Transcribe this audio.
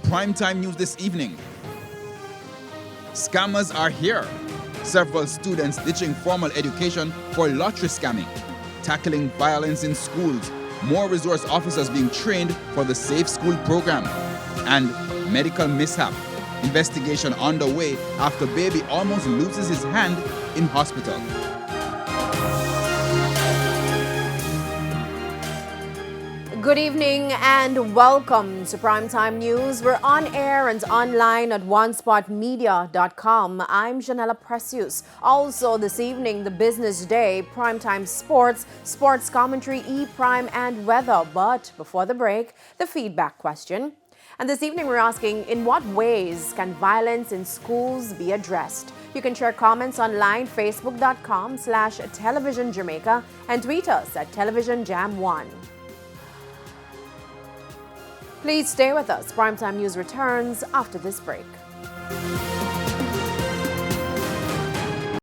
primetime news this evening. Scammers are here. Several students ditching formal education for lottery scamming. Tackling violence in schools. More resource officers being trained for the Safe School program. And medical mishap. Investigation underway after baby almost loses his hand in hospital. Good evening and welcome to Primetime News. We're on air and online at onespotmedia.com. I'm Janella Precious. Also this evening, the business day, Primetime Sports, sports commentary, E-Prime and weather. But before the break, the feedback question. And this evening we're asking, in what ways can violence in schools be addressed? You can share comments online, facebook.com/television Jamaica and tweet us at televisionjam1. Please stay with us. Primetime News returns after this break.